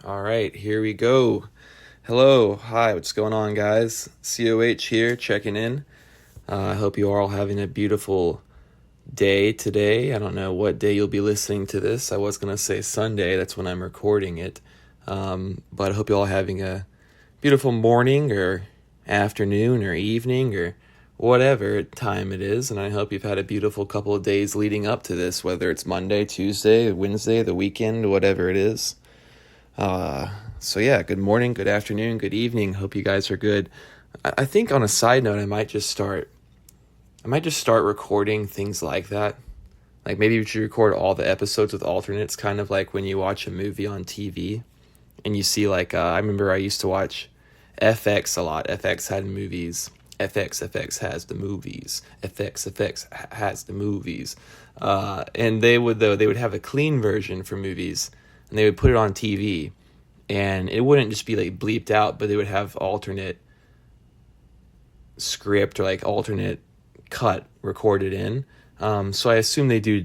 All right, here we go. Hello, hi, what's going on, guys? COH here, checking in. I hope you are all having a beautiful day today. I don't know what day you'll be listening to this. I was going to say Sunday, that's when I'm recording it. But I hope you all having a beautiful morning or afternoon or evening or whatever time it is. And I hope you've had a beautiful couple of days leading up to this, whether it's Monday, Tuesday, Wednesday, the weekend, whatever it is. So yeah, good morning, good afternoon, good evening. Hope you guys are good. I think on a side note, I might just start recording things like that. Like maybe we should record all the episodes with alternates, kind of like when you watch a movie on TV and you see I remember I used to watch FX a lot. FX had movies. FX has the movies. FX has the movies. And they would have a clean version for movies and they would put it on TV. And it wouldn't just be like bleeped out, but they would have alternate script or alternate cut recorded in. So I assume they do,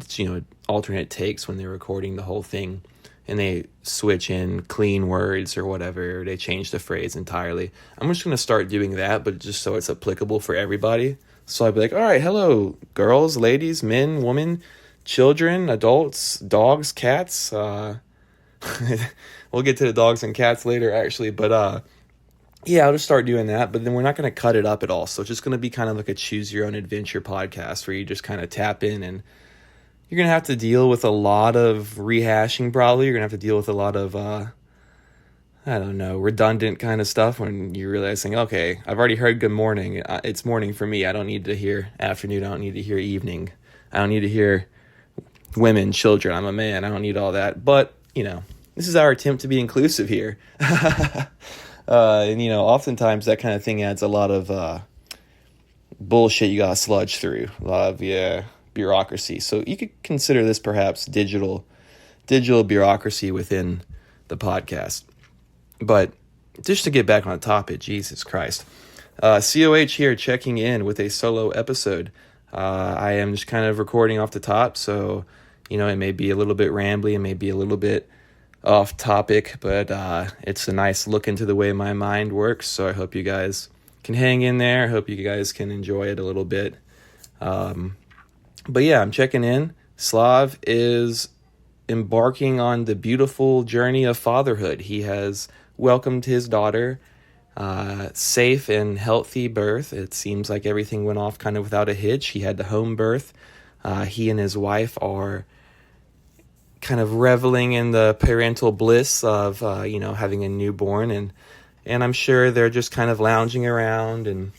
alternate takes when they're recording the whole thing, and they switch in clean words or whatever, or they change the phrase entirely. I'm just going to start doing that, but just so it's applicable for everybody. So I'd be like, all right, hello, girls, ladies, men, women, children, adults, dogs, cats, we'll get to the dogs and cats later, actually. But, yeah, I'll just start doing that. But then we're not going to cut it up at all. So it's just going to be kind of like a choose your own adventure podcast where you just kind of tap in and you're going to have to deal with a lot of rehashing probably. You're going to have to deal with a lot of, redundant kind of stuff when you're realizing, okay, I've already heard good morning. It's morning for me. I don't need to hear afternoon. I don't need to hear evening. I don't need to hear women, children. I'm a man. I don't need all that. But, this is our attempt to be inclusive here. And, oftentimes that kind of thing adds a lot of bullshit you gotta sludge through. A lot of, bureaucracy. So you could consider this perhaps digital bureaucracy within the podcast. But just to get back on the topic, Jesus Christ. COH here checking in with a solo episode. I am just kind of recording off the top, so, it may be a little bit rambly, it may be a little bit off topic, but it's a nice look into the way my mind works, so I hope you guys can hang in there. I hope you guys can enjoy it a little bit. But yeah, I'm checking in. Slav is embarking on the beautiful journey of fatherhood. He has welcomed his daughter, safe and healthy birth. It seems like everything went off kind of without a hitch. He had the home birth. He and his wife are kind of reveling in the parental bliss of, having a newborn. And I'm sure they're just kind of lounging around and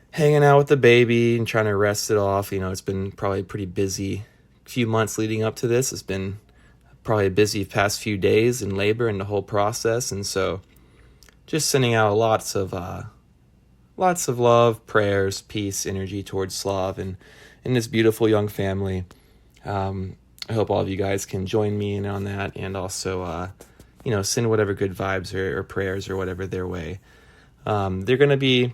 hanging out with the baby and trying to rest it off. It's been probably a pretty busy few months leading up to this. It's been probably a busy past few days in labor and the whole process. And so just sending out lots of love, prayers, peace, energy towards Slav and this beautiful young family. I hope all of you guys can join me in on that and also, send whatever good vibes or prayers or whatever their way. They're going to be,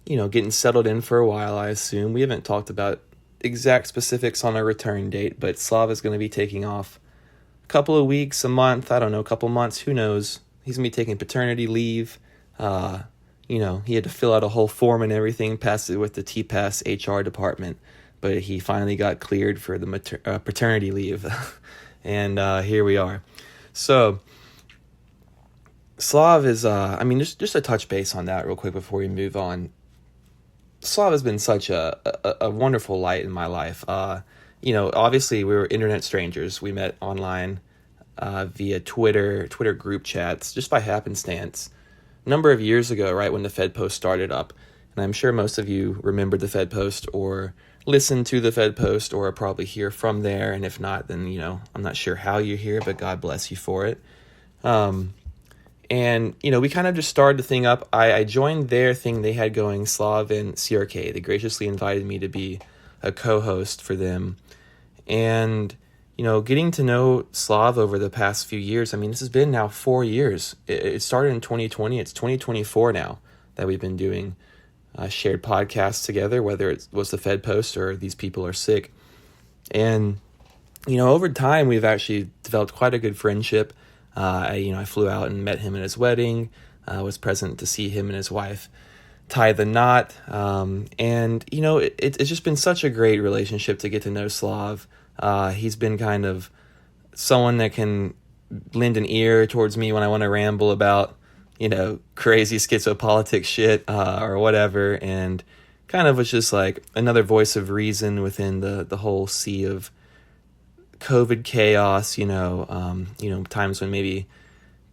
getting settled in for a while, I assume. We haven't talked about exact specifics on a return date, but Slav is going to be taking off a couple of weeks, a month, I don't know, a couple months, who knows. He's going to be taking paternity leave. He had to fill out a whole form and everything, pass it with the TPAS HR department. But he finally got cleared for the paternity leave, and here we are. So Slav is, just a touch base on that real quick before we move on. Slav has been such a wonderful light in my life. Obviously we were internet strangers. We met online via Twitter group chats, just by happenstance, a number of years ago, right when the Fed Post started up. And I'm sure most of you remembered the Fed Post or listened to the Fed Post or are probably here from there. And if not, then, I'm not sure how you're here, but God bless you for it. And, we kind of just started the thing up. I joined their thing they had going, Slav and CRK. They graciously invited me to be a co-host for them. And, getting to know Slav over the past few years, this has been now 4 years. It started in 2020. It's 2024 now that we've been doing shared podcasts together, whether it was the Fed Post or These People Are Sick. And, over time, we've actually developed quite a good friendship. I flew out and met him at his wedding, was present to see him and his wife tie the knot. And, it's just been such a great relationship to get to know Slav. He's been kind of someone that can lend an ear towards me when I want to ramble about, crazy schizopolitics shit, or whatever. And kind of was just like another voice of reason within the whole sea of COVID chaos, times when maybe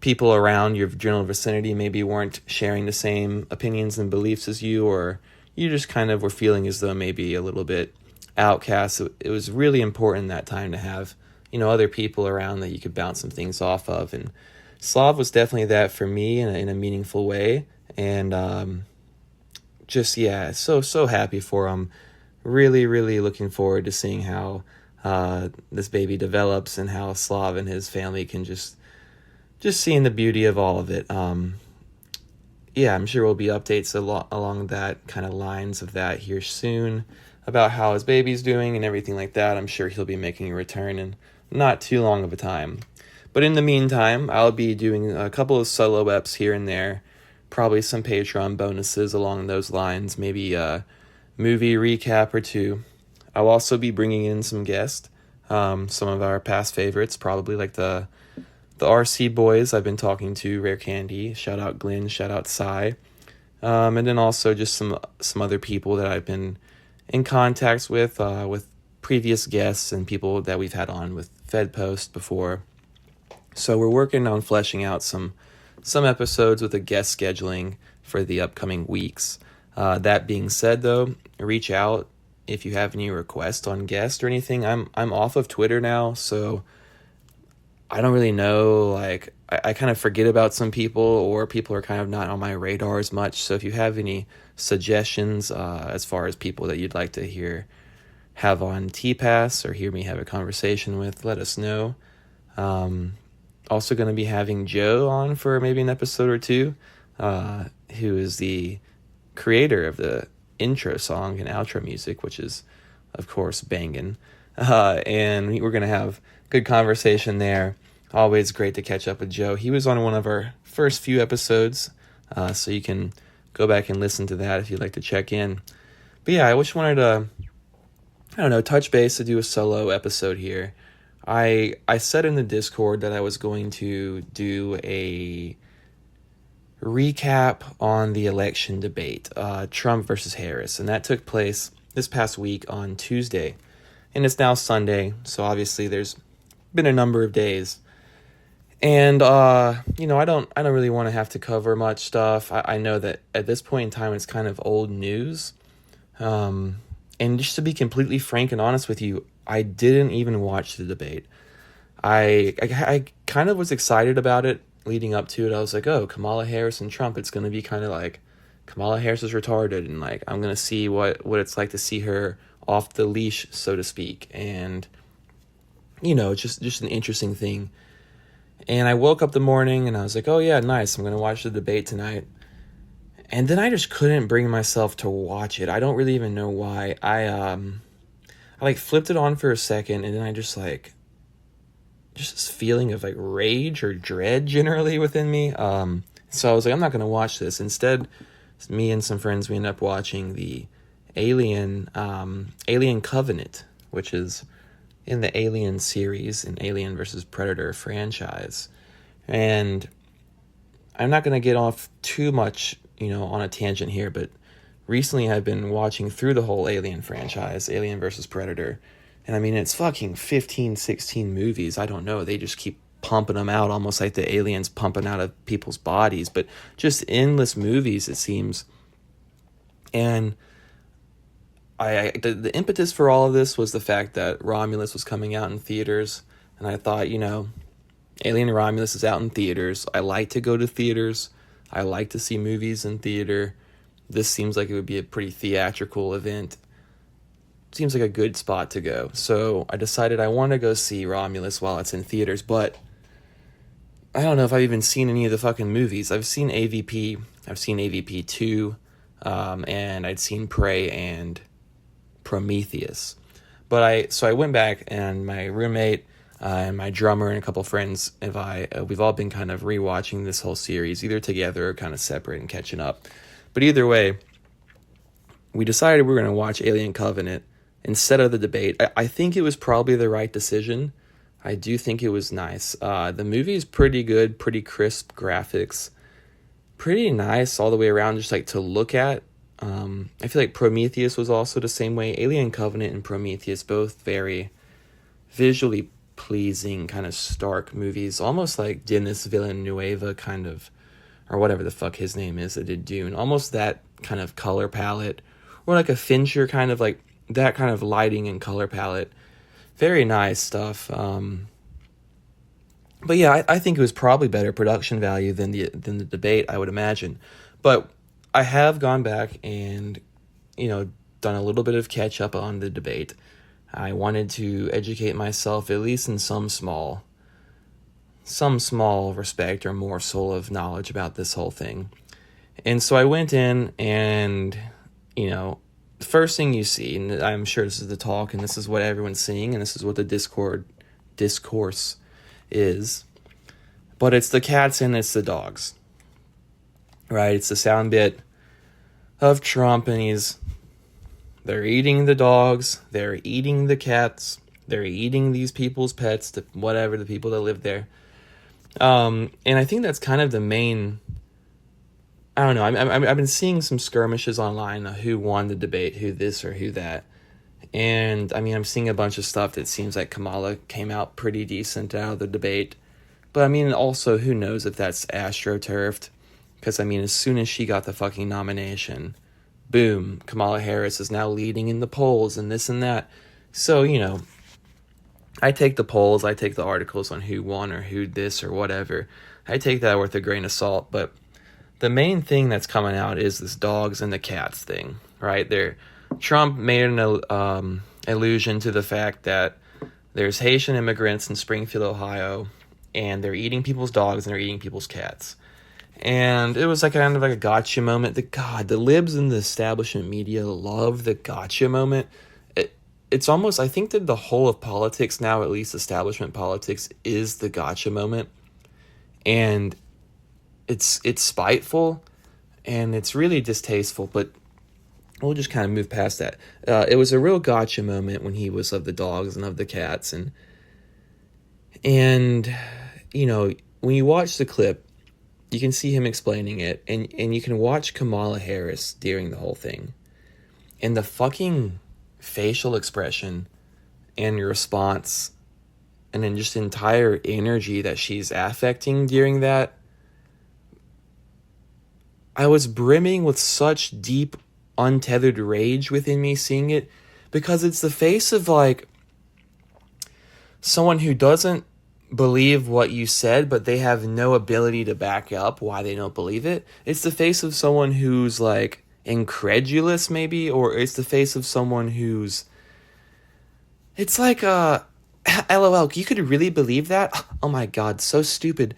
people around your general vicinity maybe weren't sharing the same opinions and beliefs as you, or you just kind of were feeling as though maybe a little bit outcast. It was really important that time to have, other people around that you could bounce some things off of. And Slav was definitely that for me in a meaningful way. And so happy for him. Really, really looking forward to seeing how this baby develops and how Slav and his family can just seeing the beauty of all of it. I'm sure will be updates along that kind of lines of that here soon about how his baby's doing and everything like that. I'm sure he'll be making a return in not too long of a time. But in the meantime, I'll be doing a couple of solo eps here and there, probably some Patreon bonuses along those lines, maybe a movie recap or two. I'll also be bringing in some guests, some of our past favorites, probably like the RC boys I've been talking to, Rare Candy, shout out Glenn, shout out Cy, and then also just some other people that I've been in contact with previous guests and people that we've had on with FedPost before. So we're working on fleshing out some episodes with the guest scheduling for the upcoming weeks. That being said, though, reach out if you have any requests on guests or anything. I'm off of Twitter now, so I don't really know, like, I kind of forget about some people, or people are kind of not on my radar as much. So if you have any suggestions as far as people that you'd like to have on TPass or hear me have a conversation with, let us know. Also going to be having Joe on for maybe an episode or two, who is the creator of the intro song and outro music, which is, of course, banging. And we're going to have good conversation there. Always great to catch up with Joe. He was on one of our first few episodes, so you can go back and listen to that if you'd like to check in. But yeah, I just wanted to, touch base to do a solo episode here. I said in the Discord that I was going to do a recap on the election debate, Trump versus Harris, and that took place this past week on Tuesday, and it's now Sunday, so obviously there's been a number of days. And, I don't really want to have to cover much stuff. I know that at this point in time, it's kind of old news. And just to be completely frank and honest with you, I didn't even watch the debate. I kind of was excited about it leading up to it. I was like, oh, Kamala Harris and Trump, it's going to be kind of like Kamala Harris is retarded. And like, I'm going to see what it's like to see her off the leash, so to speak. And, just an interesting thing. And I woke up the morning and I was like, oh yeah, nice, I'm going to watch the debate tonight. And then I just couldn't bring myself to watch it. I don't really even know why. I flipped it on for a second, and then I just this feeling of like rage or dread generally within me. So I was like, I'm not going to watch this. Instead, me and some friends, we ended up watching the Alien Covenant, which is in the Alien series, in Alien versus Predator franchise. And I'm not going to get off too much, on a tangent here, but recently I've been watching through the whole Alien franchise, Alien versus Predator. And I mean, it's fucking 15, 16 movies. I don't know. They just keep pumping them out, almost like the aliens pumping out of people's bodies, but just endless movies, it seems. And the impetus for all of this was the fact that Romulus was coming out in theaters, and I thought, Alien Romulus is out in theaters. I like to go to theaters. I like to see movies in theater. This seems like it would be a pretty theatrical event. Seems like a good spot to go. So I decided I want to go see Romulus while it's in theaters, but I don't know if I've even seen any of the fucking movies. I've seen AVP. I've seen AVP 2, and I'd seen Prey and Prometheus. But I went back, and my roommate, And my drummer and a couple friends we've all been kind of rewatching this whole series, either together or kind of separate and catching up. But either way, we decided we were going to watch Alien Covenant instead of the debate. I think it was probably the right decision. I do think it was nice. The movie is pretty good, pretty crisp graphics, pretty nice all the way around, just like to look at. I feel like Prometheus was also the same way. Alien Covenant and Prometheus, both very visually pleasing, kind of stark movies, almost like Denis Villeneuve kind of, or whatever the fuck his name is that did Dune. Almost that kind of color palette, or like a Fincher kind of like that kind of lighting and color palette. Very nice stuff. But yeah, I think it was probably better production value than the debate, I would imagine. But I have gone back and, done a little bit of catch up on the debate. I wanted to educate myself, at least in some small respect or morsel of knowledge about this whole thing. And so I went in and, the first thing you see, and I'm sure this is the talk and this is what everyone's seeing and this is what the discourse is, but it's the cats and it's the dogs, right? It's the sound bit of Trump and they're eating the dogs, they're eating the cats, they're eating these people's pets, the people that live there. And I think that's kind of the main, I don't know, I've been seeing some skirmishes online of who won the debate, who this or who that. And I'm seeing a bunch of stuff that seems like Kamala came out pretty decent out of the debate. But also, who knows if that's astroturfed? Because as soon as she got the fucking nomination, boom, Kamala Harris is now leading in the polls and this and that. So, I take the polls, I take the articles on who won or who this or whatever. I take that with a grain of salt. But the main thing that's coming out is this dogs and the cats thing, right? Trump made an allusion to the fact that there's Haitian immigrants in Springfield, Ohio, and they're eating people's dogs and they're eating people's cats. And it was like kind of like a gotcha moment. The libs and the establishment media love the gotcha moment. It's almost, I think that the whole of politics now, at least establishment politics, is the gotcha moment. And it's spiteful and it's really distasteful, but we'll just kind of move past that. It was a real gotcha moment when he was of the dogs and of the cats. And when you watch the clip, you can see him explaining it, and you can watch Kamala Harris during the whole thing. And the fucking facial expression and response and then just entire energy that she's affecting during that, I was brimming with such deep, untethered rage within me seeing it, because it's the face of like someone who doesn't believe what you said, but they have no ability to back up why they don't believe it. It's the face of someone who's like incredulous maybe, or it's the face of someone who's, it's like LOL, you could really believe that? Oh my god, so stupid.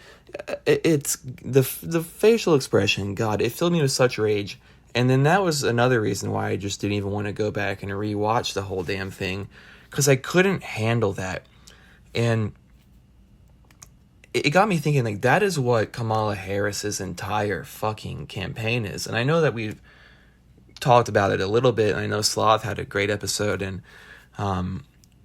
It's the facial expression, god, it filled me with such rage. And then that was another reason why I just didn't even want to go back and rewatch the whole damn thing, because I couldn't handle that. And it got me thinking, like, that is what Kamala Harris's entire fucking campaign is. And I know that we've talked about it a little bit, and I know Sloth had a great episode, and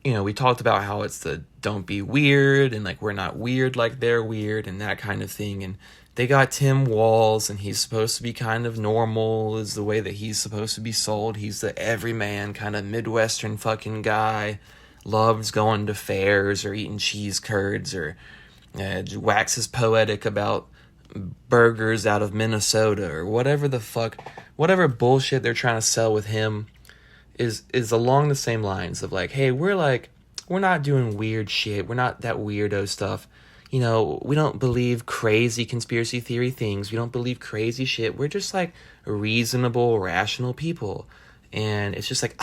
we talked about how it's the don't be weird, and like we're not weird like they're weird, and that kind of thing. And they got Tim Walz, and he's supposed to be kind of normal, is the way that he's supposed to be sold. He's the everyman kind of Midwestern fucking guy, loves going to fairs or eating cheese curds, or waxes poetic about burgers out of Minnesota, or whatever the fuck, whatever bullshit they're trying to sell with him is along the same lines of like, hey, we're not doing weird shit, we're not that weirdo stuff, we don't believe crazy conspiracy theory things, we don't believe crazy shit, we're just like reasonable, rational people. And it's just like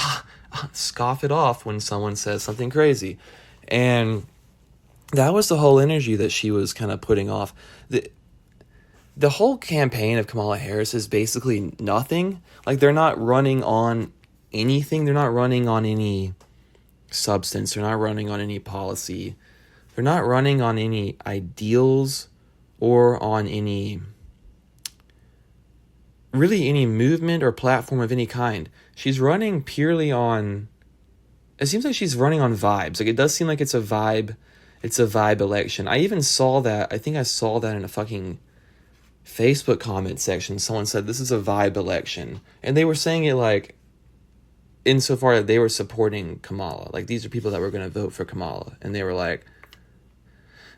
scoff it off when someone says something crazy. And that was the whole energy that she was kind of putting off. The whole campaign of Kamala Harris is basically nothing. Like, they're not running on anything. They're not running on any substance. They're not running on any policy. They're not running on any ideals or on any movement or platform of any kind. She's running purely on, it seems like she's running on vibes. Like, it does seem like it's a vibe election. I even saw that, I think I saw that in a fucking Facebook comment section. Someone said this is a vibe election, and they were saying it like insofar that they were supporting Kamala. Like, these are people that were going to vote for Kamala, and they were like,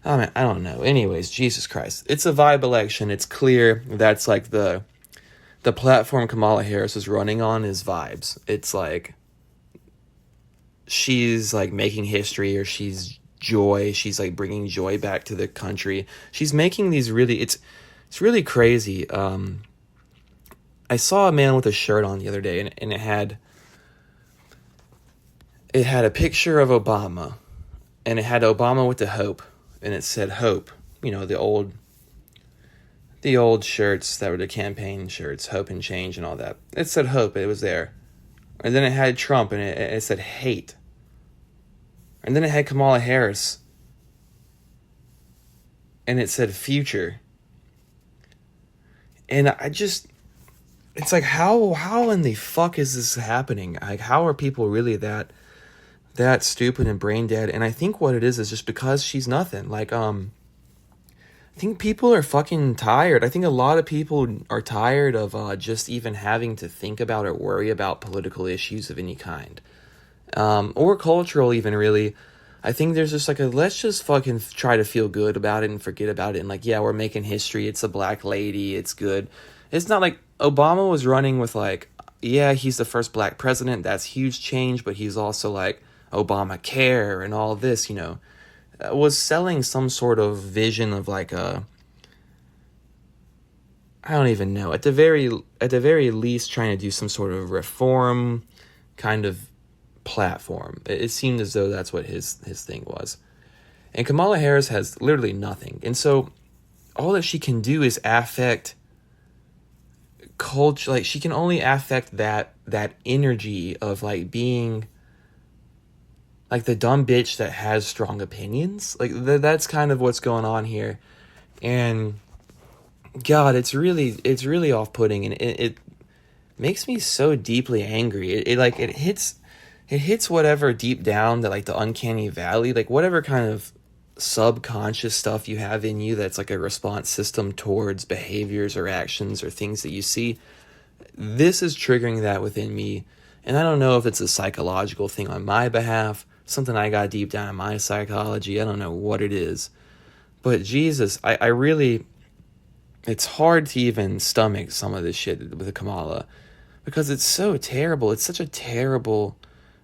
oh man, I don't know. Anyways, Jesus Christ, it's a vibe election. It's clear that's like the platform Kamala Harris is running on is vibes. It's like she's like making history, or she's joy. She's like bringing joy back to the country. She's making these really, it's really crazy. I saw a man with a shirt on the other day, and it had a picture of Obama, and it had Obama with the hope, and it said hope. You know, the old shirts that were the campaign shirts, hope and change and all that. It said hope, it was there. And then it had Trump, and it said hate. And then it had Kamala Harris, and it said future. And I just, it's like, how in the fuck is this happening? Like, how are people really that stupid and brain dead? And I think what it is just because she's nothing. Like, I think people are fucking tired. I think a lot of people are tired of just even having to think about or worry about political issues of any kind. Or cultural even, really. I think there's just like let's just fucking try to feel good about it and forget about it. And like, yeah, we're making history. It's a black lady. It's good. It's not like Obama was running with like, yeah, he's the first black president. That's huge change. But he's also like Obamacare and all this, you know, was selling some sort of vision of like I don't even know. At the very least, trying to do some sort of reform kind of platform. It seemed as though that's what his thing was. And Kamala Harris has literally nothing. And so all that she can do is affect culture. Like, she can only affect that energy of like being like the dumb bitch that has strong opinions. Like, that's kind of what's going on here. And God, it's really off-putting, and it makes me so deeply angry. It hits whatever deep down, that like the uncanny valley, like whatever kind of subconscious stuff you have in you that's like a response system towards behaviors or actions or things that you see. This is triggering that within me. And I don't know if it's a psychological thing on my behalf, something I got deep down in my psychology. I don't know what it is. But Jesus, I really, it's hard to even stomach some of this shit with Kamala, because it's so terrible. It's such a terrible,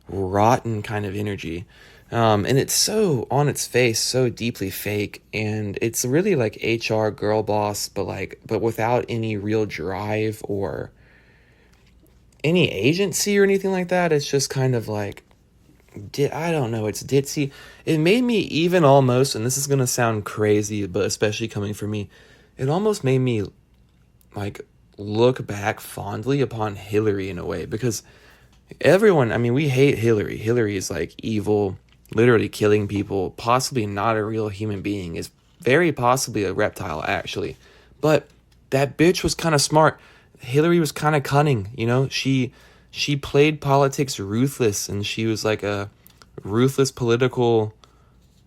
rotten kind of energy. And it's so on its face, so deeply fake. And it's really like HR girl boss, but without any real drive or any agency or anything like that. It's just kind of like, I don't know, it's ditzy. It made me even almost, and this is going to sound crazy, but especially coming from me, it almost made me like look back fondly upon Hillary in a way, because everyone, I mean, we hate Hillary. Hillary is like evil, literally killing people, possibly not a real human being, is very possibly a reptile actually. But that bitch was kind of smart. Hillary was kind of cunning, you know. She played politics ruthless, and she was like a ruthless political,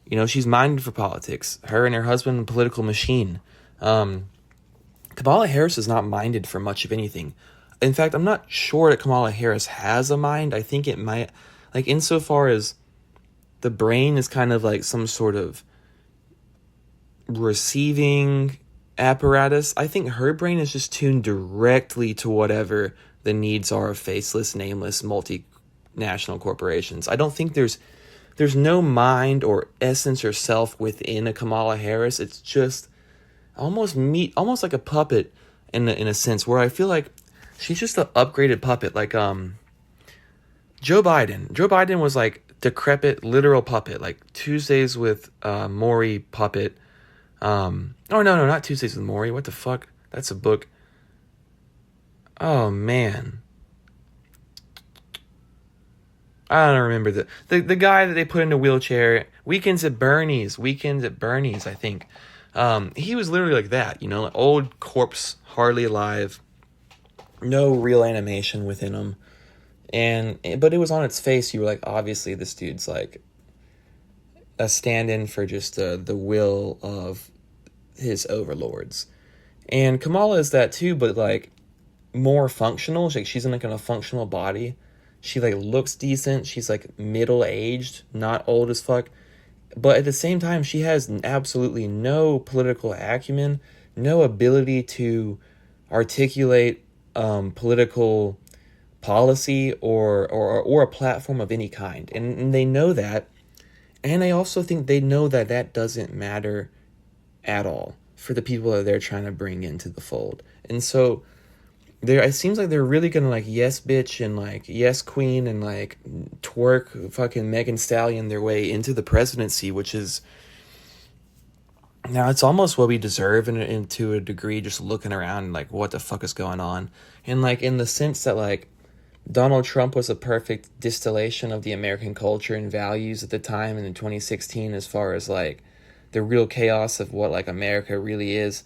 you know, she's minded for politics. Her and her husband, political machine. Kamala Harris is not minded for much of anything. In fact, I'm not sure that Kamala Harris has a mind. I think it might, like, insofar as the brain is kind of like some sort of receiving apparatus, I think her brain is just tuned directly to whatever the needs are of faceless, nameless, multinational corporations. I don't think there's no mind or essence or self within a Kamala Harris. It's just almost like a puppet in a sense, where I feel like she's just an upgraded puppet, like Joe Biden. Joe Biden was like decrepit, literal puppet, like Tuesdays with Maury puppet. Oh no, not Tuesdays with Maury. What the fuck? That's a book. Oh man, I don't remember the guy that they put in a wheelchair Weekends at Bernie's, I think. He was literally like that, you know, like old corpse, hardly alive, no real animation within him. But it was on its face. You were like, obviously this dude's like a stand-in for just the will of his overlords. And Kamala is that too, but like more functional. She's in like a functional body. She like looks decent. She's like middle-aged, not old as fuck. But at the same time, she has absolutely no political acumen, no ability to articulate political policy or a platform of any kind. And they know that. And I also think they know that that doesn't matter at all for the people that they're trying to bring into the fold. And so it seems like they're really gonna like yes bitch and like yes queen and like twerk fucking Megan Stallion their way into the presidency, which is now it's almost what we deserve and to a degree, just looking around and like what the fuck is going on. And like in the sense that like Donald Trump was a perfect distillation of the American culture and values at the time and in 2016 as far as like the real chaos of what like America really is.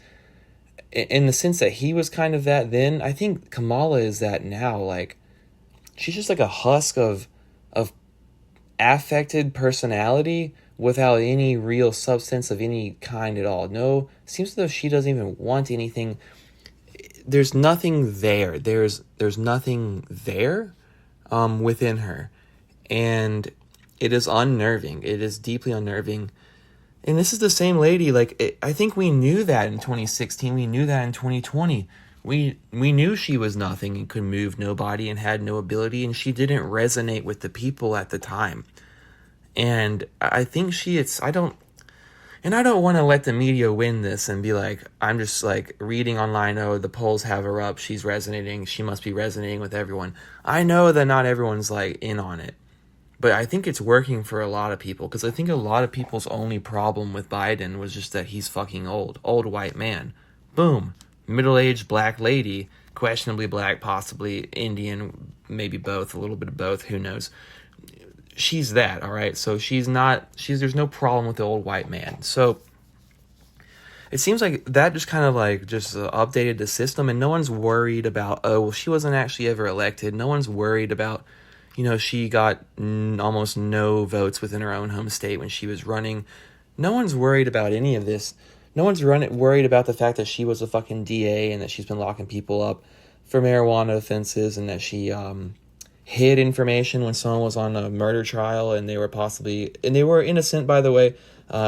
In the sense that he was kind of that then, I think Kamala is that now. Like, she's just like a husk of affected personality without any real substance of any kind at all. No, seems as though she doesn't even want anything. There's nothing there. There's nothing there within her. And it is unnerving. It is deeply unnerving. And this is the same lady, like, I think we knew that in 2016, we knew that in 2020. We knew she was nothing and could move nobody and had no ability, and she didn't resonate with the people at the time. And I think I don't want to let the media win this and be like, I'm just like reading online, oh, the polls have her up, she's resonating, she must be resonating with everyone. I know that not everyone's like in on it. But I think it's working for a lot of people, because I think a lot of people's only problem with Biden was just that he's fucking old white man. Boom. Middle-aged black lady, questionably black, possibly Indian, maybe both, a little bit of both, who knows. She's that, all right? So there's no problem with the old white man. So it seems like that just kind of like just updated the system, and no one's worried about, oh, well, she wasn't actually ever elected. No one's worried about, you know, she got almost no votes within her own home state when she was running. No one's worried about any of this. No one's worried about the fact that she was a fucking DA and that she's been locking people up for marijuana offenses, and that she hid information when someone was on a murder trial and they were innocent, by the way.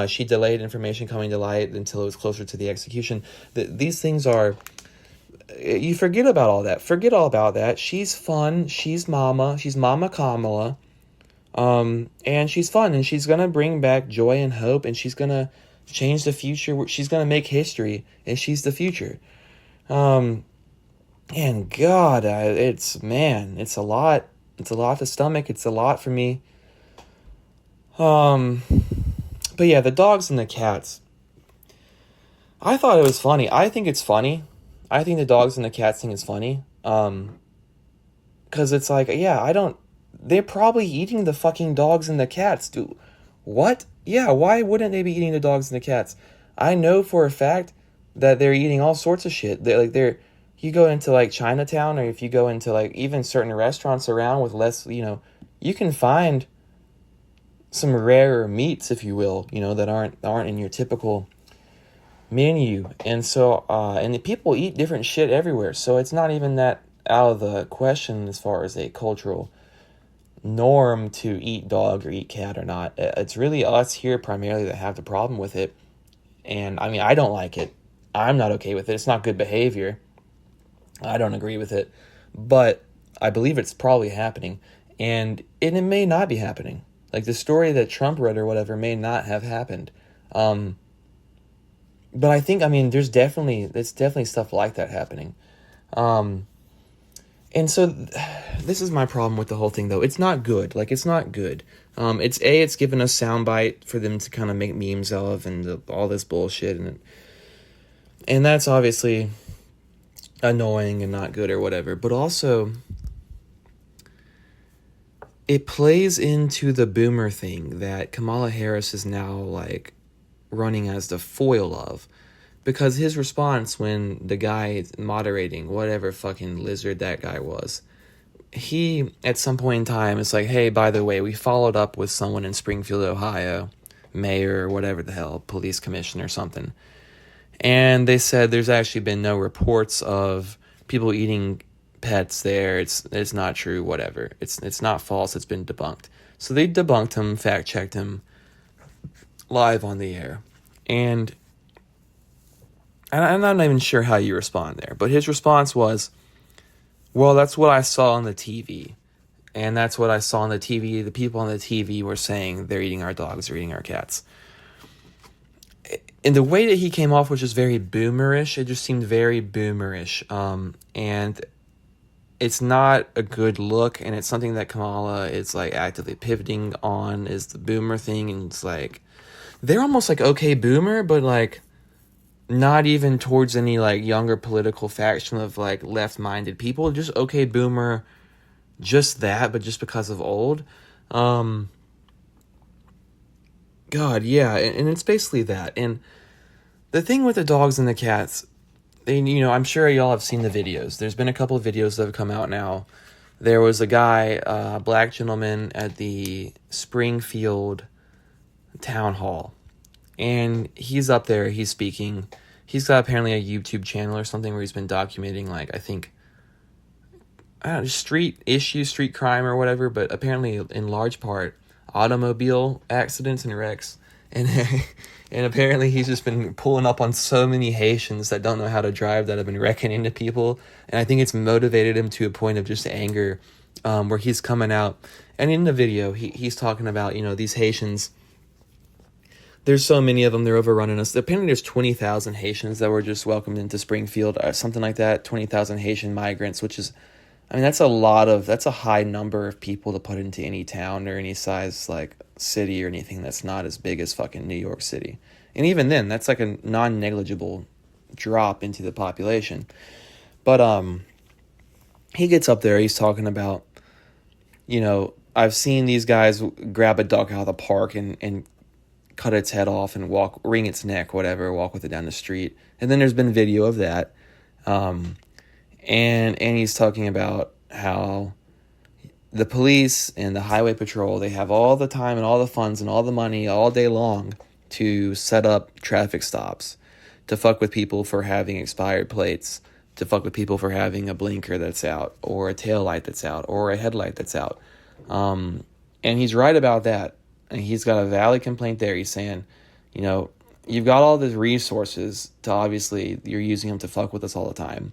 She delayed information coming to light until it was closer to the execution. These things are... You forget about all that. Forget all about that. She's fun. She's Mama Kamala. And she's fun, and she's going to bring back joy and hope, and she's going to change the future. She's going to make history, and she's the future. And God, it's a lot. It's a lot to stomach. It's a lot for me. But yeah, the dogs and the cats. I thought it was funny. I think it's funny. I think the dogs and the cats thing is funny. Because it's like, yeah, they're probably eating the fucking dogs and the cats, dude. What? Yeah, why wouldn't they be eating the dogs and the cats? I know for a fact that they're eating all sorts of shit. You go into like Chinatown, or if you go into like even certain restaurants around with less, you can find some rarer meats, if you will, that aren't in your typical menu. And so and the people eat different shit everywhere, so it's not even that out of the question as far as a cultural norm to eat dog or eat cat or not. It's really us here primarily that have the problem with it. And I mean, I don't like it. I'm not okay with it. It's not good behavior. I don't agree with it, but I believe it's probably happening, and it may not be happening. Like the story that Trump read or whatever may not have happened. But I think, there's definitely stuff like that happening. And so this is my problem with the whole thing, though. It's not good. Like, it's not good. It's given us soundbite for them to kind of make memes of and all this bullshit. And that's obviously annoying and not good or whatever. But also, it plays into the boomer thing that Kamala Harris is now like running as the foil of. Because his response when the guy moderating, whatever fucking lizard that guy was, he, at some point in time, is like, hey, by the way, we followed up with someone in Springfield, Ohio, mayor or whatever the hell, police commissioner or something. And they said there's actually been no reports of people eating pets there. It's not true, whatever. It's not false, it's been debunked. So they debunked him, fact-checked him live on the air. And I'm not even sure how you respond there, but his response was, well, that's what I saw on the TV. And that's what I saw on the TV. The people on the TV were saying they're eating our dogs, they're eating our cats. And the way that he came off was just very boomerish. It just seemed very boomerish. And it's not a good look. And it's something that Kamala is like actively pivoting on, is the boomer thing. And it's like, they're almost like okay boomer, but like not even towards any like younger political faction of like left-minded people. Just okay boomer, just that, but just because of old. God, yeah, and it's basically that. And the thing with the dogs and the cats, they, I'm sure y'all have seen the videos. There's been a couple of videos that have come out now. There was a guy, a black gentleman at the Springfield town hall, and he's up there, he's speaking. He's got apparently a YouTube channel or something where he's been documenting, like, I think, I don't know, street issues, street crime or whatever, but apparently in large part automobile accidents and wrecks. And and apparently he's just been pulling up on so many Haitians that don't know how to drive that have been wrecking into people. And I think it's motivated him to a point of just anger, where he's coming out. And in the video, he's talking about, these Haitians. There's so many of them, they're overrunning us. Apparently there's 20,000 Haitians that were just welcomed into Springfield, something like that, 20,000 Haitian migrants, which is, that's a high number of people to put into any town or any size, like, city or anything that's not as big as fucking New York City. And even then, that's like a non-negligible drop into the population. But, he gets up there, he's talking about, I've seen these guys grab a duck out of the park and cut its head off and wring its neck, whatever, walk with it down the street. And then there's been video of that. And he's talking about how the police and the highway patrol, they have all the time and all the funds and all the money all day long to set up traffic stops, to fuck with people for having expired plates, to fuck with people for having a blinker that's out, or a tail light that's out, or a headlight that's out. And he's right about that. And he's got a valid complaint there. He's saying, you've got all these resources to, obviously, you're using them to fuck with us all the time.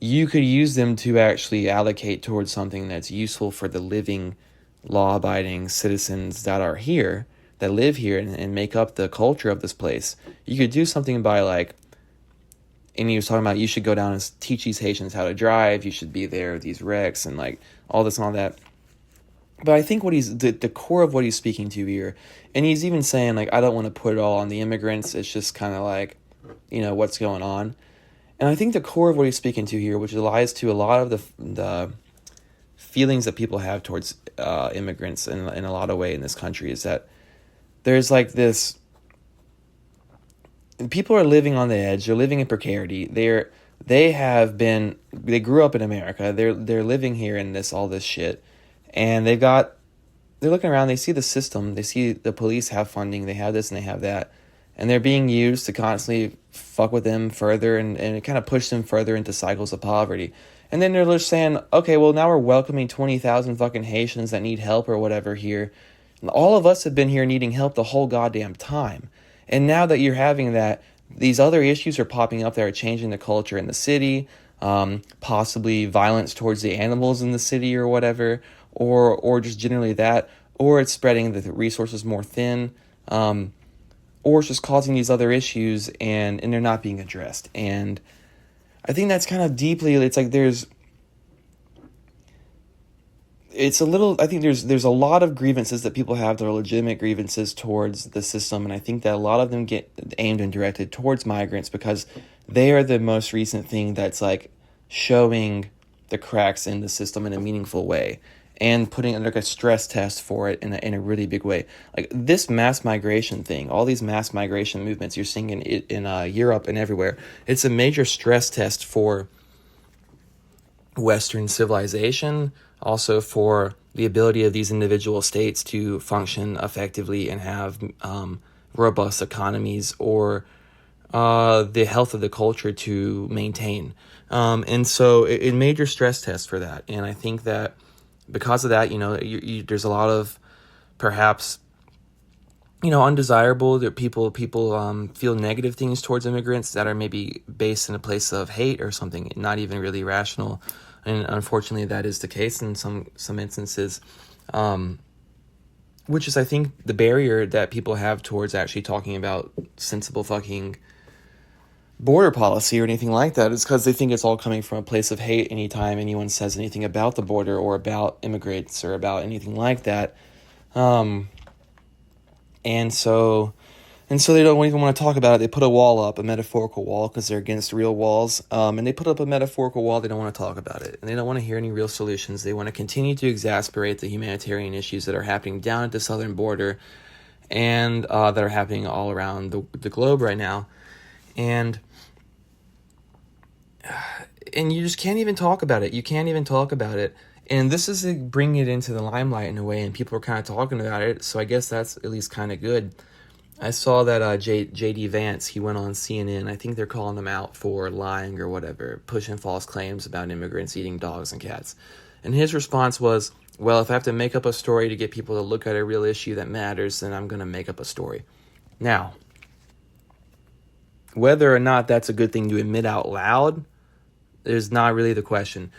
You could use them to actually allocate towards something that's useful for the living, law-abiding citizens that are here, that live here and make up the culture of this place. You could do something by, like, and he was talking about you should go down and teach these Haitians how to drive. You should be there with these wrecks and, like, all this and all that. But I think what the core of what he's speaking to here, and he's even saying, like, I don't want to put it all on the immigrants. It's just kind of like, what's going on. And I think the core of what he's speaking to here, which lies to a lot of the feelings that people have towards immigrants in a lot of ways in this country, is that there's like this, people are living on the edge. They're living in precarity. They grew up in America. They're living here in all this shit. And they're looking around, they see the system, they see the police have funding, they have this and they have that, and they're being used to constantly fuck with them further and kind of push them further into cycles of poverty. And then they're just saying, okay, well, now we're welcoming 20,000 fucking Haitians that need help or whatever here. And all of us have been here needing help the whole goddamn time. And now that you're having that, these other issues are popping up that are changing the culture in the city, possibly violence towards the animals in the city or whatever, or just generally that, or it's spreading the resources more thin, or it's just causing these other issues and they're not being addressed. And I think that's kind of deeply, it's like there's a lot of grievances that people have that are legitimate grievances towards the system, and I think that a lot of them get aimed and directed towards migrants because they are the most recent thing that's like showing the cracks in the system in a meaningful way. and putting it like a stress test for it in a really big way. Like this mass migration thing, all these mass migration movements you're seeing in Europe and everywhere, it's a major stress test for Western civilization, also for the ability of these individual states to function effectively and have robust economies, or the health of the culture to maintain. And so it major stress test for that. And I think that because of that, there's a lot of perhaps, undesirable that people feel negative things towards immigrants that are maybe based in a place of hate or something, not even really rational. And unfortunately, that is the case in some instances, which is, I think, the barrier that people have towards actually talking about sensible fucking border policy or anything like that, is because they think it's all coming from a place of hate anytime anyone says anything about the border or about immigrants or about anything like that. And so they don't even want to talk about it. They put a wall up, a metaphorical wall, because they're against real walls. And they put up a metaphorical wall. They don't want to talk about it. And they don't want to hear any real solutions. They want to continue to exasperate the humanitarian issues that are happening down at the southern border and that are happening all around the globe right now. And you just can't even talk about it. You can't even talk about it. And this is bringing it into the limelight in a way, and people are kind of talking about it. So I guess that's at least kind of good. I saw that J.D. Vance, he went on CNN. I think they're calling him out for lying or whatever, pushing false claims about immigrants eating dogs and cats. And his response was, well, if I have to make up a story to get people to look at a real issue that matters, then I'm going to make up a story. Now, whether or not that's a good thing to admit out loud is not really the question.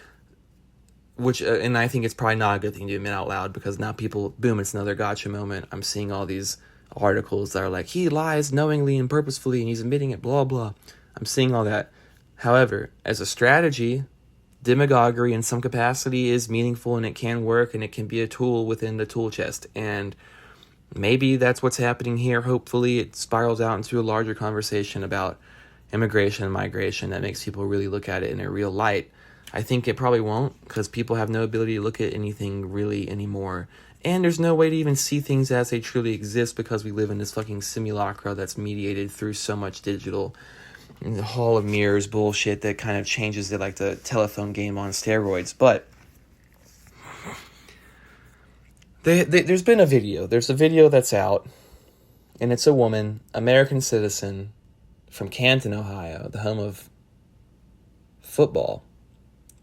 And I think it's probably not a good thing to admit out loud, because now people, boom, it's another gotcha moment. I'm seeing all these articles that are like, he lies knowingly and purposefully and he's admitting it, blah, blah. I'm seeing all that. However, as a strategy, demagoguery in some capacity is meaningful, and it can work, and it can be a tool within the tool chest. And maybe that's what's happening here. Hopefully it spirals out into a larger conversation about immigration and migration that makes people really look at it in a real light. I think it probably won't, because people have no ability to look at anything really anymore. And there's no way to even see things as they truly exist, because we live in this fucking simulacra that's mediated through so much digital and the hall of mirrors bullshit that kind of changes it like the telephone game on steroids. But there's been a video. There's a video that's out, and it's a woman, American citizen, from Canton, Ohio, the home of football.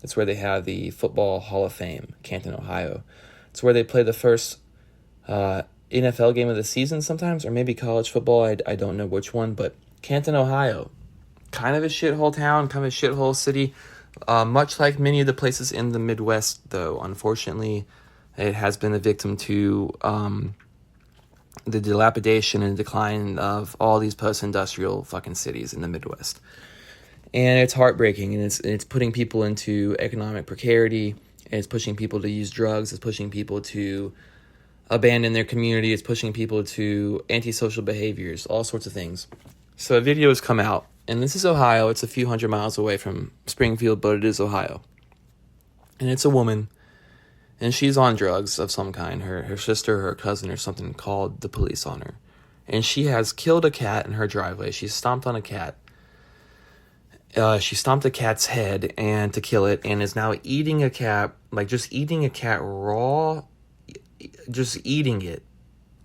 That's where they have the Football Hall of Fame, Canton, Ohio. It's where they play the first NFL game of the season sometimes, or maybe college football. I don't know which one, but Canton, Ohio, kind of a shithole town, kind of a shithole city, much like many of the places in the Midwest, though. Unfortunately, it has been a victim to the dilapidation and decline of all these post-industrial fucking cities in the Midwest. And it's heartbreaking, and it's putting people into economic precarity, and it's pushing people to use drugs, it's pushing people to abandon their community, it's pushing people to antisocial behaviors, all sorts of things. So a video has come out, and this is Ohio. It's a few hundred miles away from Springfield, but it is Ohio. And it's a woman, and she's on drugs of some kind. Her sister or her cousin or something called the police on her. And she has killed a cat in her driveway. She stomped on a cat. She stomped a cat's head and to kill it, and is now eating a cat, like just eating a cat raw, just eating it,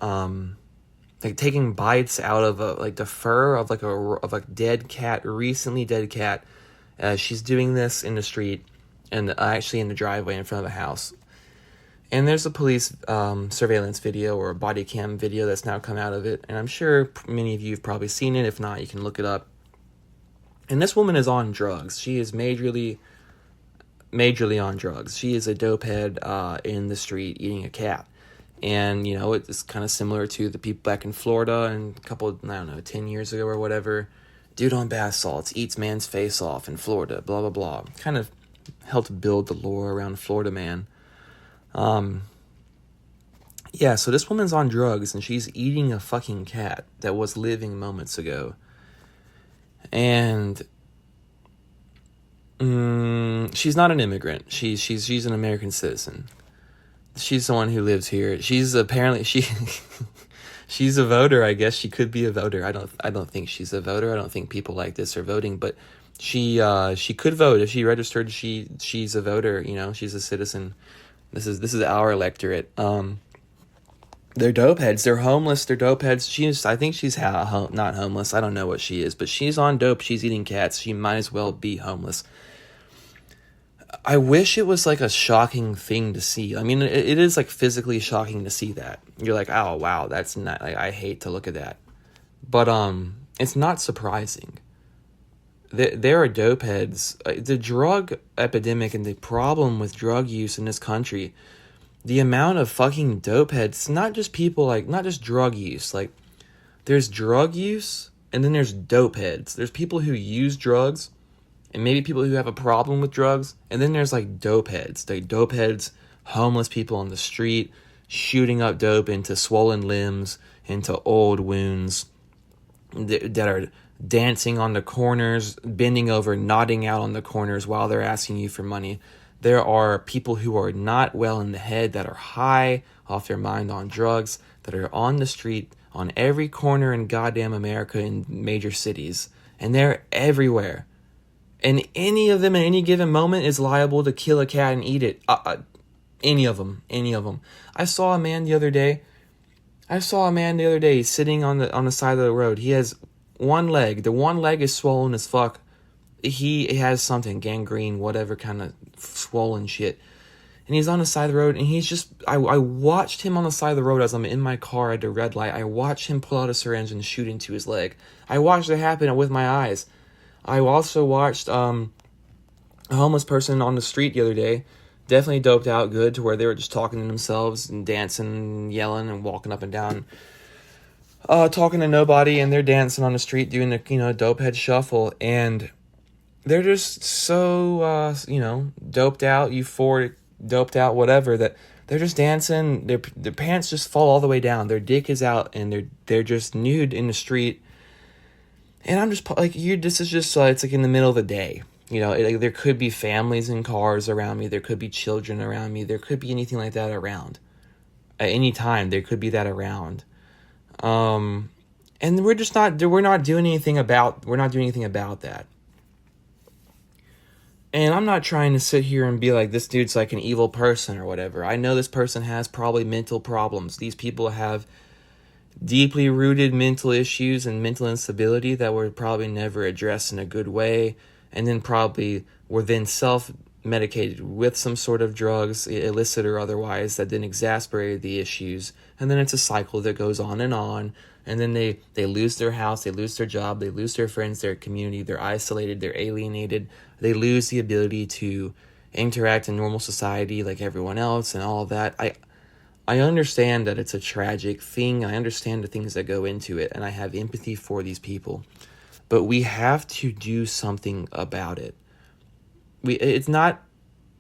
like taking bites out of like the fur of like a dead cat, recently dead cat. She's doing this in the street, and actually in the driveway in front of a house. And there's a police surveillance video or a body cam video that's now come out of it, and I'm sure many of you have probably seen it. If not, you can look it up. And this woman is on drugs. She is majorly on drugs. She is a dopehead in the street eating a cat. And, you know, it's kind of similar to the people back in Florida and a couple, 10 years ago or whatever. Dude on bath salts, eats man's face off in Florida, blah, blah, blah. Kind of helped build the lore around Florida man. Yeah, so this woman's on drugs, and she's eating a fucking cat that was living moments ago. And she's not an immigrant. She's an American citizen. She's the one who lives here. She's apparently she's a voter. I guess she could be a voter. I don't think she's a voter. I don't think people like this are voting, but she could vote if she registered. She's a voter. You know, she's a citizen. This is our electorate. They're dope heads. They're homeless. They're dope heads. I think she's not homeless. I don't know what she is, but she's on dope. She's eating cats. She might as well be homeless. I wish it was like a shocking thing to see. I mean, it is like physically shocking to see that. You're like, oh wow, that's not. Like, I hate to look at that, but it's not surprising. There are dope heads. The drug epidemic and the problem with drug use in this country, the amount of fucking dope heads, not just drug use. Like, there's drug use and then there's dope heads. There's people who use drugs and maybe people who have a problem with drugs. And then there's like dope heads. Like dope heads, homeless people on the street, shooting up dope into swollen limbs, into old wounds, that are dancing on the corners, bending over, nodding out on the corners while they're asking you for money. There are people who are not well in the head, that are high off their mind on drugs, that are on the street, on every corner in goddamn America in major cities. And they're everywhere. And any of them at any given moment is liable to kill a cat and eat it. Any of them. I saw a man the other day. Sitting on the side of the road. He has one leg. The one leg is swollen as fuck. He has something, gangrene, whatever kind of swollen shit. And he's on the side of the road, and he's just... I watched him on the side of the road as I'm in my car at the red light. I watched him pull out a syringe and shoot into his leg. I watched it happen with my eyes. I also watched a homeless person on the street the other day, definitely doped out good, to where they were just talking to themselves and dancing and yelling and walking up and down, talking to nobody, and they're dancing on the street doing the dope head shuffle, and they're just so doped out, euphoric, doped out, whatever, that they're just dancing. Their pants just fall all the way down. Their dick is out, and they're just nude in the street. And I'm just like, this is just it's like in the middle of the day. There could be families in cars around me. There could be children around me. There could be anything like that around. At any time, there could be that around. And we're not doing anything about that. And I'm not trying to sit here and be like, this dude's like an evil person or whatever. I know this person has probably mental problems. These people have deeply rooted mental issues and mental instability that were probably never addressed in a good way, and then probably were then self-medicated with some sort of drugs, illicit or otherwise, that then exacerbated the issues. And then it's a cycle that goes on, and then they lose their house, they lose their job, they lose their friends, their community, they're isolated, they're alienated, they lose the ability to interact in normal society like everyone else and all of that. I understand that it's a tragic thing. I understand the things that go into it, and I have empathy for these people. But we have to do something about it. We gotta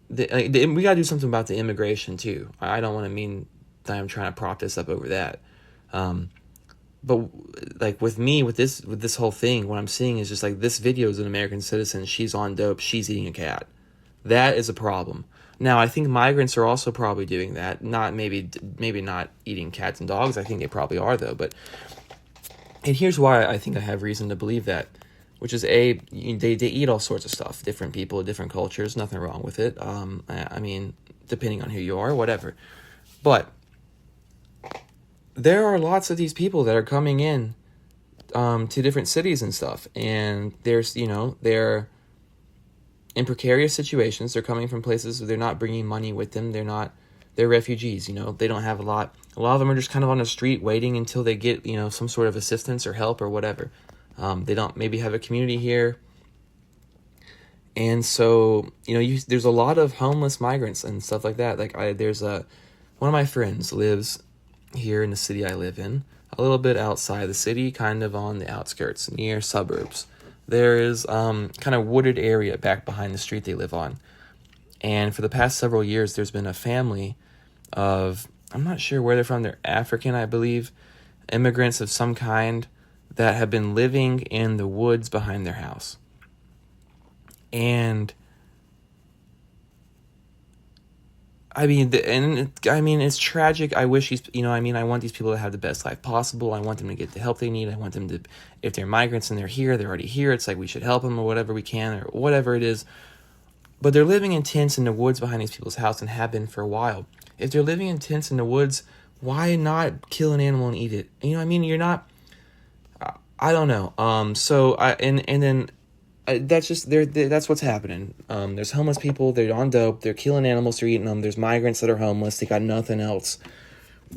do something about the immigration too. I don't want to mean that I'm trying to prop this up over that. But like with this whole thing, what I'm seeing is just like, this video is an American citizen. She's on dope. She's eating a cat. That is a problem. Now, I think migrants are also probably doing that. Not maybe not eating cats and dogs. I think they probably are, though. And here's why I think I have reason to believe that, which is they eat all sorts of stuff. Different people, different cultures. Nothing wrong with it. I mean, depending on who you are, whatever. But there are lots of these people that are coming in to different cities and stuff, and they're in precarious situations. They're coming from places where they're not bringing money with them. They're refugees. They don't have a lot. A lot of them are just kind of on the street waiting until they get some sort of assistance or help or whatever. They don't maybe have a community here, and so there's a lot of homeless migrants and stuff like that. Like one of my friends lives here in the city I live in, a little bit outside the city, kind of on the outskirts, near suburbs. There is kind of wooded area back behind the street they live on. And for the past several years, there's been a family of, I'm not sure where they're from, they're African, I believe, immigrants of some kind that have been living in the woods behind their house. And It's tragic. I wish I want these people to have the best life possible. I want them to get the help they need. I want them to, if they're migrants and they're already here. It's like we should help them or whatever we can or whatever it is. But they're living in tents in the woods behind these people's house and have been for a while. If they're living in tents in the woods, why not kill an animal and eat it? You're not. I don't know. That's just that's what's happening. There's homeless people. They're on dope. They're killing animals. They're eating them. There's migrants that are homeless. They got nothing else.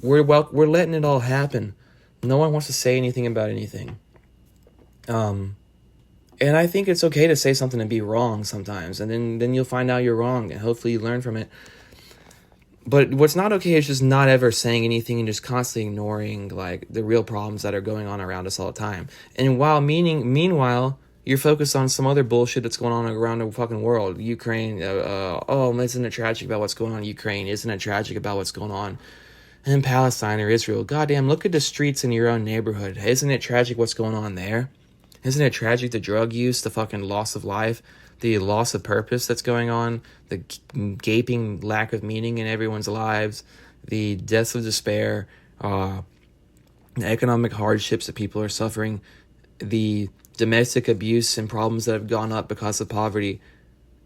We're letting it all happen. No one wants to say anything about anything. And I think it's okay to say something and be wrong sometimes, and then you'll find out you're wrong, and hopefully you learn from it. But what's not okay is just not ever saying anything and just constantly ignoring like the real problems that are going on around us all the time. And meanwhile, you're focused on some other bullshit that's going on around the fucking world. Ukraine, isn't it tragic about what's going on in Ukraine? Isn't it tragic about what's going on in Palestine or Israel? Goddamn, look at the streets in your own neighborhood. Isn't it tragic what's going on there? Isn't it tragic the drug use, the fucking loss of life, the loss of purpose that's going on, the gaping lack of meaning in everyone's lives, the deaths of despair, the economic hardships that people are suffering, the domestic abuse and problems that have gone up because of poverty?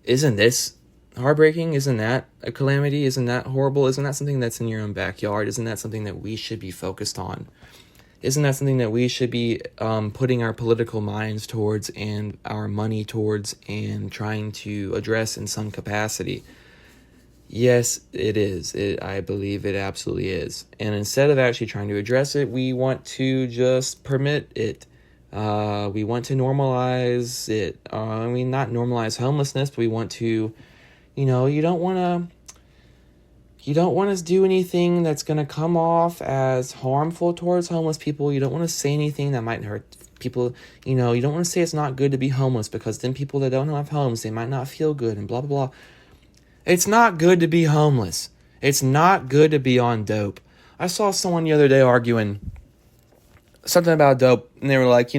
Isn't this heartbreaking? Isn't that a calamity? Isn't that horrible? Isn't that something that's in your own backyard? Isn't that something that we should be focused on? Isn't that something that we should be putting our political minds towards and our money towards and trying to address in some capacity? Yes, it is. I believe it absolutely is. And instead of actually trying to address it, we want to just permit it. We want to normalize it. Not normalize homelessness, but we want to, you don't want to do anything that's going to come off as harmful towards homeless people. You don't want to say anything that might hurt people. You don't want to say it's not good to be homeless, because then people that don't have homes, they might not feel good and blah, blah, blah. It's not good to be homeless. It's not good to be on dope. I saw someone the other day arguing something about dope, and they were like,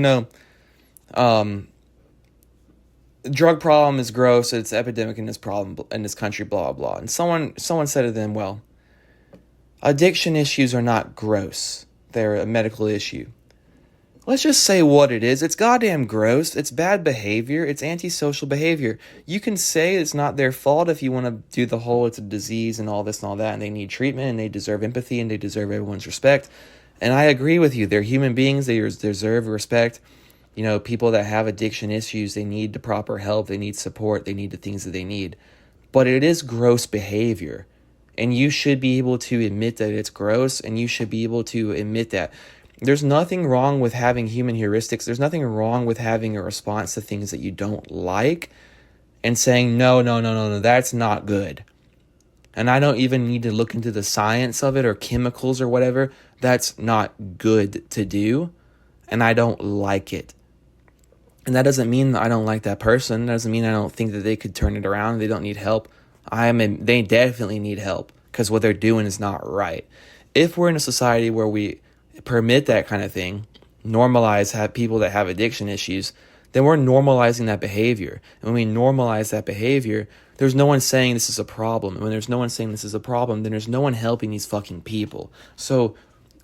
drug problem is gross. It's epidemic in this country, blah, blah. And someone said to them, well, addiction issues are not gross. They're a medical issue. Let's just say what it is. It's goddamn gross. It's bad behavior. It's antisocial behavior. You can say it's not their fault if you want to do the whole it's a disease and all this and all that, and they need treatment and they deserve empathy and they deserve everyone's respect. And I agree with you. They're human beings. They deserve respect. People that have addiction issues, they need the proper help. They need support. They need the things that they need. But it is gross behavior. And you should be able to admit that it's gross, and you should be able to admit that. There's nothing wrong with having human heuristics. There's nothing wrong with having a response to things that you don't like and saying, no, that's not good. And I don't even need to look into the science of it or chemicals or whatever. That's not good to do, and I don't like it. And that doesn't mean that I don't like that person. That doesn't mean I don't think that they could turn it around. They don't need help. They definitely need help, because what they're doing is not right. If we're in a society where we permit that kind of thing, normalize people that have addiction issues, then we're normalizing that behavior. And when we normalize that behavior, there's no one saying this is a problem. And when there's no one saying this is a problem, then there's no one helping these fucking people. So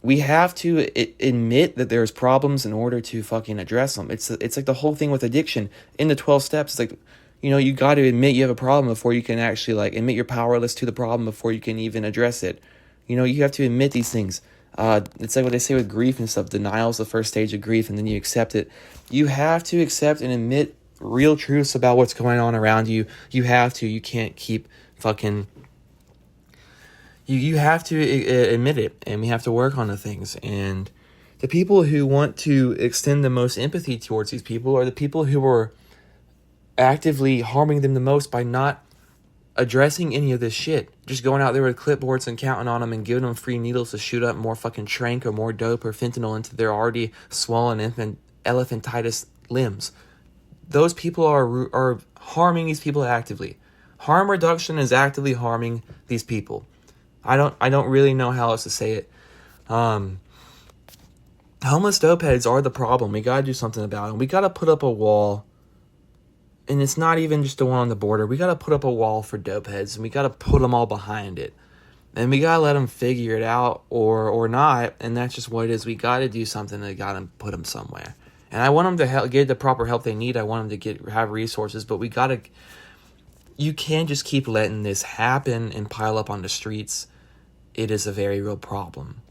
we have to admit that there's problems in order to fucking address them. It's like the whole thing with addiction. In the 12 steps, it's like, you got to admit you have a problem before you can actually admit you're powerless to the problem before you can even address it. You have to admit these things. It's like what they say with grief and stuff. Denial is the first stage of grief, and then you accept it. You have to accept and admit real truths about what's going on around you. You have to. You can't keep fucking... You have to admit it, and we have to work on the things. And the people who want to extend the most empathy towards these people are the people who are actively harming them the most by not addressing any of this shit. Just going out there with clipboards and counting on them and giving them free needles to shoot up more fucking trank or more dope or fentanyl into their already swollen elephantitis limbs. Those people are harming these people actively. Harm reduction is actively harming these people. I don't really know how else to say it. Homeless dopeheads are the problem. We gotta do something about them. We gotta put up a wall and it's not even just the one on the border. We got to put up a wall for dope heads, and we got to put them all behind it. And we got to let them figure it out or not, and that's just what it is. We got to do something to got to put them somewhere. And I want them to get the proper help they need. I want them to have resources, but we got to... You can't just keep letting this happen and pile up on the streets. It is a very real problem.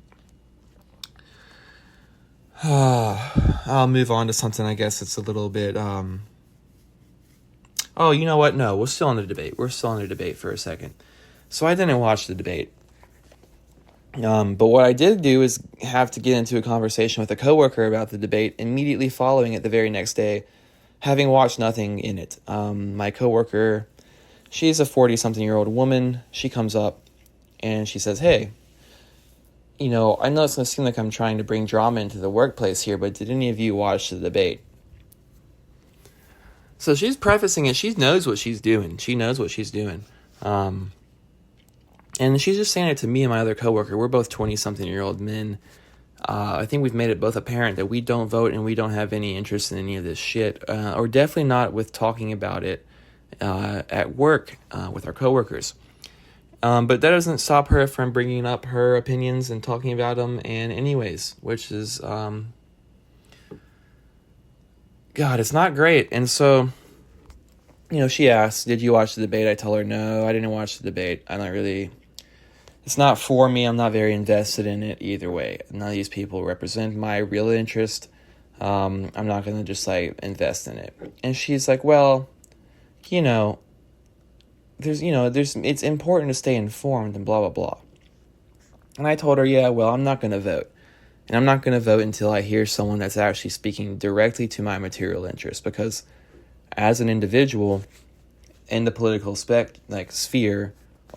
I'll move on to something, I guess it's a little bit... Oh, you know what? No, we're still in the debate. We're still in the debate for a second. So I didn't watch the debate. But what I did do is have to get into a conversation with a coworker about the debate immediately following it the very next day, having watched nothing in it. My coworker, she's a 40-something-year-old woman. She comes up and she says, hey, I know it's going to seem like I'm trying to bring drama into the workplace here, but did any of you watch the debate? So she's prefacing it. She knows what she's doing. And she's just saying it to me and my other coworker. We're both 20-something-year-old men. I think we've made it both apparent that we don't vote and we don't have any interest in any of this shit, or definitely not with talking about it at work with our coworkers. But that doesn't stop her from bringing up her opinions and talking about them. And anyways, which is... God, it's not great. And so, she asked, did you watch the debate? I tell her, no, I didn't watch the debate. It's not for me. I'm not very invested in it either way. None of these people represent my real interest. I'm not going to just invest in it. And she's like, well, it's important to stay informed and blah, blah, blah. And I told her, yeah, well, I'm not going to vote. And I'm not going to vote until I hear someone that's actually speaking directly to my material interest, because as an individual in the political sphere,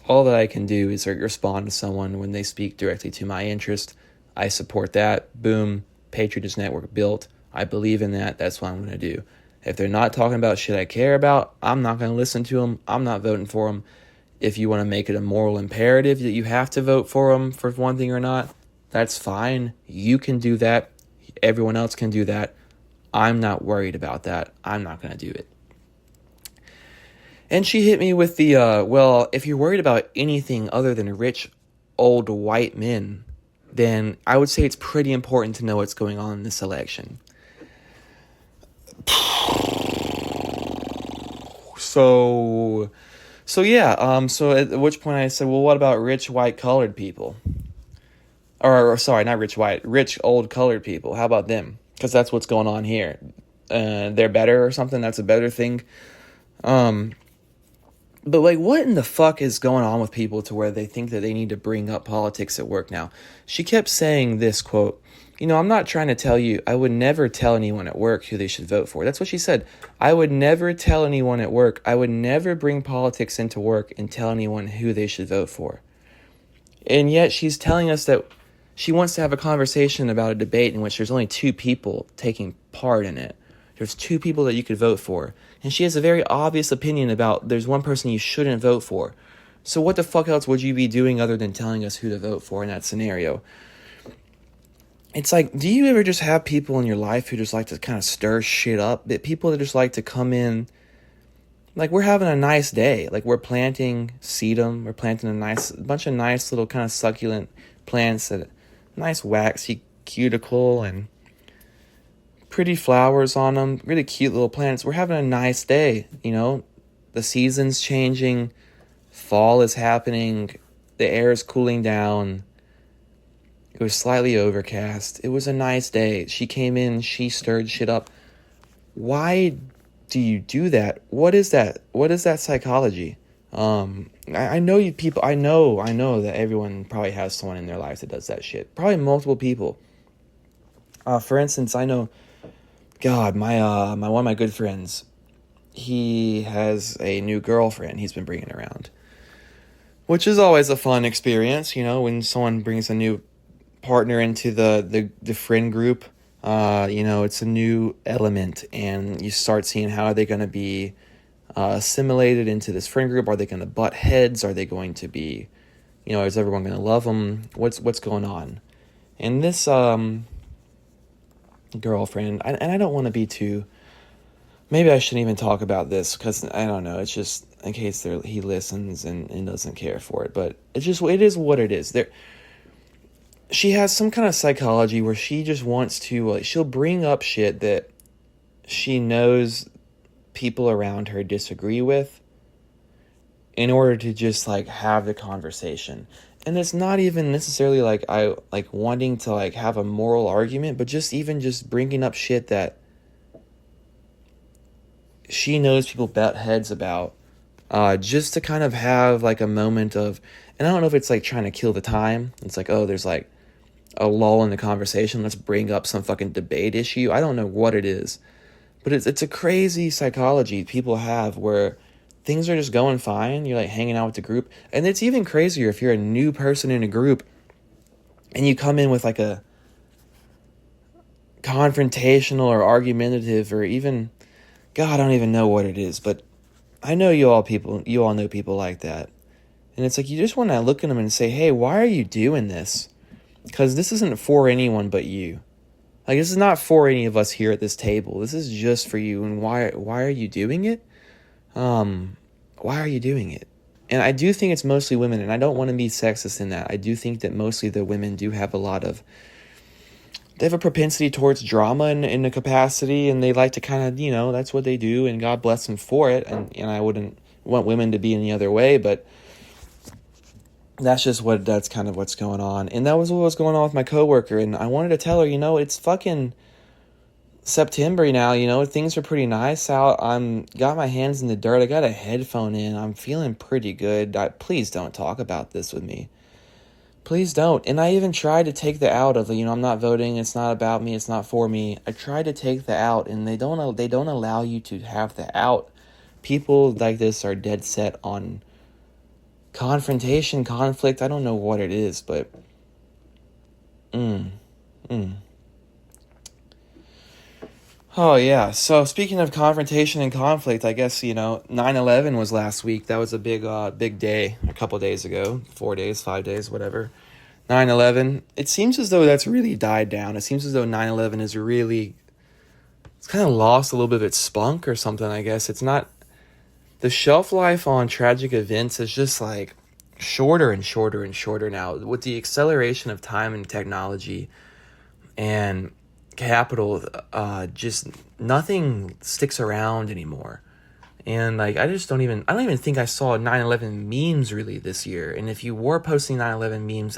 all that I can do is respond to someone when they speak directly to my interest. I support that. Boom. Patronage network built. I believe in that. That's what I'm going to do. If they're not talking about shit I care about, I'm not going to listen to them. I'm not voting for them. If you want to make it a moral imperative that you have to vote for them for one thing or not, that's fine. You can do that. Everyone else can do that. I'm not worried about that. I'm not going to do it. And she hit me with the, well, if you're worried about anything other than rich, old white men, then I would say it's pretty important to know what's going on in this election. So at which point I said, well, what about rich, white, colored people? Or sorry, not rich white, rich old colored people. How about them? Because that's what's going on here. They're better or something. That's a better thing. But what in the fuck is going on with people to where they think that they need to bring up politics at work now? She kept saying this, quote, I'm not trying to tell you, I would never tell anyone at work who they should vote for. That's what she said. I would never tell anyone at work. I would never bring politics into work and tell anyone who they should vote for. And yet she's telling us that she wants to have a conversation about a debate in which there's only two people taking part in it. There's two people that you could vote for. And she has a very obvious opinion about there's one person you shouldn't vote for. So what the fuck else would you be doing other than telling us who to vote for in that scenario? It's do you ever just have people in your life who just like to kind of stir shit up? That people that just like to come in, we're having a nice day. We're planting sedum. We're planting a bunch of nice little kind of succulent plants that nice waxy cuticle and pretty flowers on them, really cute little plants. We're having a nice day, the season's changing, fall is happening, the air is cooling down. It was slightly overcast. It was a nice day. She came in, she stirred shit up. Why do you do that? What is that? What is that psychology? I know you people. I know that everyone probably has someone in their life that does that shit. Probably multiple people. For instance, I know. God, my one of my good friends. He has a new girlfriend. He's been bringing around, which is always a fun experience. When someone brings a new partner into the friend group. It's a new element, and you start seeing how are they going to be assimilated into this friend group. Are they going to butt heads? Are they going to be, is everyone going to love them? What's going on? And this girlfriend, and I don't want to be too maybe I shouldn't even talk about this because I don't know. It's just in case he listens and doesn't care for it. But it is what it is. She has some kind of psychology where she just wants to, like, she'll bring up shit that she knows people around her disagree with in order to just, like, have the conversation. And it's not even necessarily like I like wanting to, like, have a moral argument, but just bringing up shit that she knows people butt heads about, just to kind of have, like, a moment of, and I don't know if it's, like, trying to kill the time. It's like, oh, there's, like, a lull in the conversation. Let's bring up some fucking debate issue. I don't know what it is, but it's a crazy psychology people have where things are just going fine. You're, like, hanging out with the group. And it's even crazier if you're a new person in a group and you come in with, like, a confrontational or argumentative or even, God, I don't even know what it is, but I know you all know people like that. And it's like, you just want to look at them and say, hey, why are you doing this? Because this isn't for anyone but you. Like, this is not for any of us here at this table. This is just for you. And why are you doing it? Why are you doing it? And I do think it's mostly women, and I don't want to be sexist in that. I do think that mostly the women do have they have a propensity towards drama in a capacity, and they like to kind of, that's what they do, and God bless them for it. And I wouldn't want women to be any other way, but that's kind of what's going on. And that was what was going on with my coworker. And I wanted to tell her, it's fucking September now, things are pretty nice out. Got my hands in the dirt. I got a headphone in. I'm feeling pretty good. Please don't talk about this with me. Please don't. And I even tried to take the out of, I'm not voting. It's not about me. It's not for me. I tried to take the out, and they don't allow you to have the out. People like this are dead set on confrontation, conflict. I don't know what it is, but oh yeah. So speaking of confrontation and conflict, I guess 9/11 was last week. That was a big day a couple days ago, 4 days, 5 days, whatever. 9/11. It seems as though that's really died down. It seems as though 9/11 is really, it's kind of lost a little bit of its spunk or something. I guess it's not. The shelf life on tragic events is just, like, shorter and shorter and shorter now. With the acceleration of time and technology and capital, just nothing sticks around anymore. And, like, I don't even think I saw 9/11 memes really this year. And if you were posting 9/11 memes,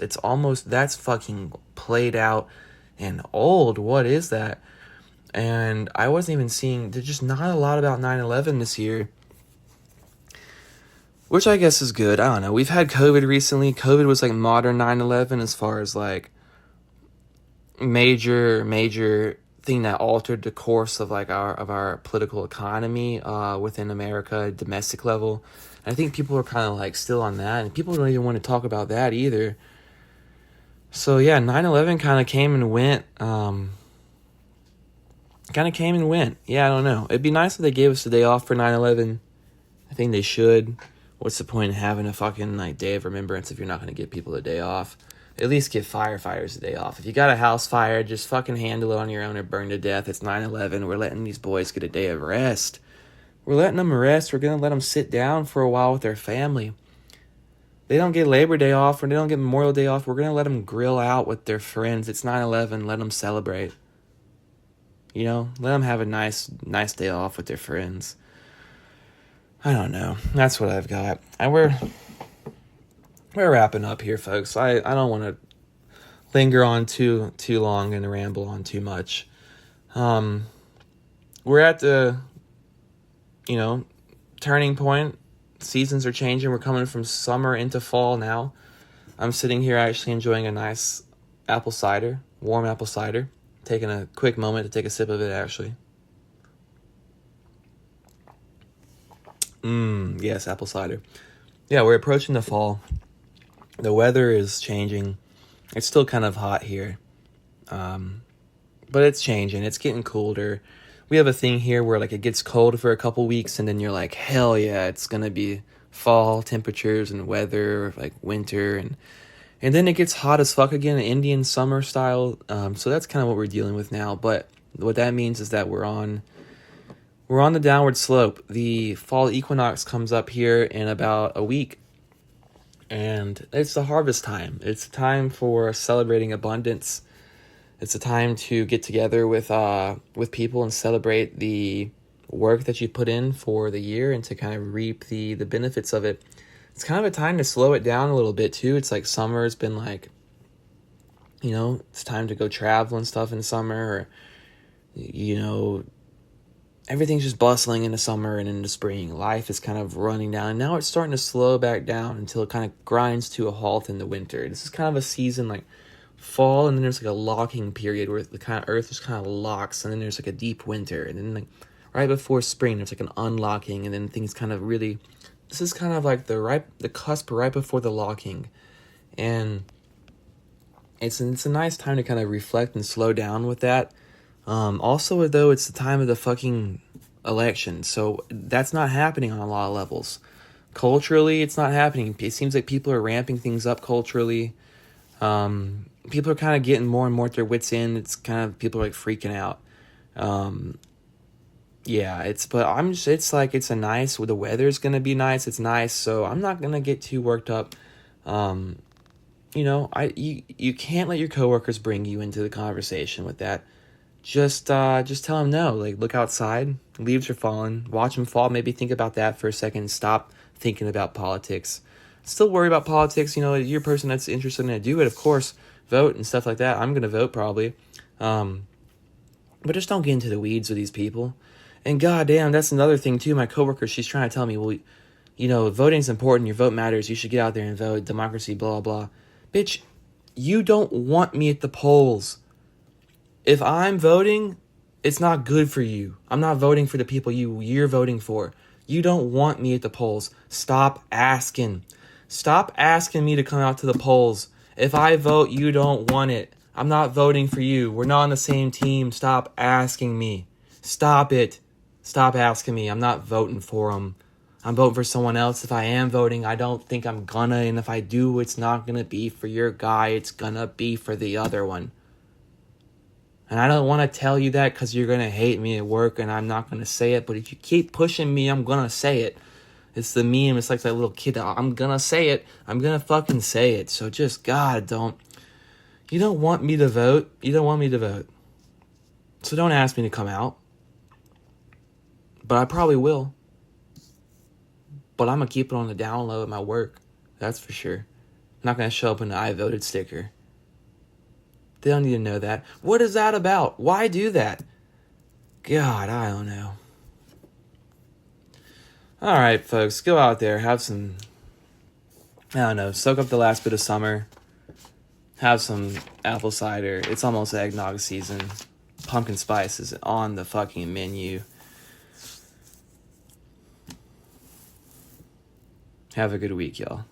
that's fucking played out and old. What is that? And I wasn't even seeing, there's just not a lot about 9/11 this year, which I guess is good. I don't know. We've had COVID recently. COVID was like modern 9/11 as far as, like, major thing that altered the course of, like, our political economy within America, domestic level. And I think people are kind of, like, still on that, and people don't even want to talk about that either. So yeah, 9/11 kind of came and went. Yeah, I don't know. It'd be nice if they gave us a day off for 9/11. I think they should. What's the point in having a fucking, like, day of remembrance if you're not going to give people a day off? At least give firefighters a day off. If you got a house fire, just fucking handle it on your own or burn to death. It's 9/11. We're letting these boys get a day of rest. We're letting them rest. We're going to let them sit down for a while with their family. They don't get Labor Day off or they don't get Memorial Day off. We're going to let them grill out with their friends. It's 9/11. Let them celebrate. Let them have a nice day off with their friends. I don't know. That's what I've got. And we're wrapping up here, folks. I don't want to linger on too long and ramble on too much. We're at the, turning point. Seasons are changing. We're coming from summer into fall now. I'm sitting here actually enjoying a nice apple cider, warm apple cider. Taking a quick moment to take a sip of it, actually. Yes, apple cider. Yeah, we're approaching the fall. The weather is changing. It's still kind of hot here. But it's changing. It's getting colder. We have a thing here where, like, it gets cold for a couple weeks and then you're like, hell yeah, it's going to be fall temperatures and weather, like winter, and then it gets hot as fuck again, Indian summer style. So that's kind of what we're dealing with now. But what that means is that we're we're on the downward slope. The fall equinox comes up here in about a week. And it's the harvest time. It's a time for celebrating abundance. It's a time to get together with people and celebrate the work that you put in for the year and to kind of reap the benefits of it. It's kind of a time to slow it down a little bit too. It's like summer's been like, it's time to go travel and stuff in summer, or, everything's just bustling in the summer and in the spring. Life is kind of running down. And now it's starting to slow back down until it kind of grinds to a halt in the winter. This is kind of a season like fall, and then there's like a locking period where the kind of earth just kind of locks, and then there's like a deep winter, and then like right before spring there's like an unlocking, and then things kind of really, this is kind of like the cusp right before the locking. And it's a nice time to kind of reflect and slow down with that. Also, though, it's the time of the fucking election, so that's not happening on a lot of levels. Culturally, it's not happening. It seems like people are ramping things up culturally. People are kind of getting more and more at their wits' end. It's kind of, people are like freaking out. It's a nice, the weather's gonna be nice. It's nice, so I'm not gonna get too worked up. You can't let your coworkers bring you into the conversation with that. Just tell them no. Like, look outside, leaves are falling, watch them fall. Maybe think about that for a second. Stop thinking about politics. Still worry about politics. You're a person that's interested in it. Do it, of course. Vote and stuff like that. I'm gonna vote probably, but just don't get into the weeds with these people. And goddamn, that's another thing too. My coworker, she's trying to tell me, well, voting's important. Your vote matters. You should get out there and vote. Democracy, blah blah. Bitch, you don't want me at the polls. If I'm voting, it's not good for you. I'm not voting for the people you're voting for. You don't want me at the polls. Stop asking. Stop asking me to come out to the polls. If I vote, you don't want it. I'm not voting for you. We're not on the same team. Stop asking me. Stop it. Stop asking me. I'm not voting for them. I'm voting for someone else. If I am voting, I don't think I'm gonna. And if I do, it's not gonna be for your guy. It's gonna be for the other one. And I don't want to tell you that because you're going to hate me at work and I'm not going to say it. But if you keep pushing me, I'm going to say it. It's the meme. It's like that little kid. I'm going to say it. I'm going to fucking say it. So just, God, you don't want me to vote. You don't want me to vote. So don't ask me to come out. But I probably will. But I'm going to keep it on the down low at my work. That's for sure. I'm not going to show up in the I voted sticker. They don't need to know that. What is that about? Why do that? God, I don't know. All right, folks, go out there, have some, soak up the last bit of summer. Have some apple cider. It's almost eggnog season. Pumpkin spice is on the fucking menu. Have a good week, y'all.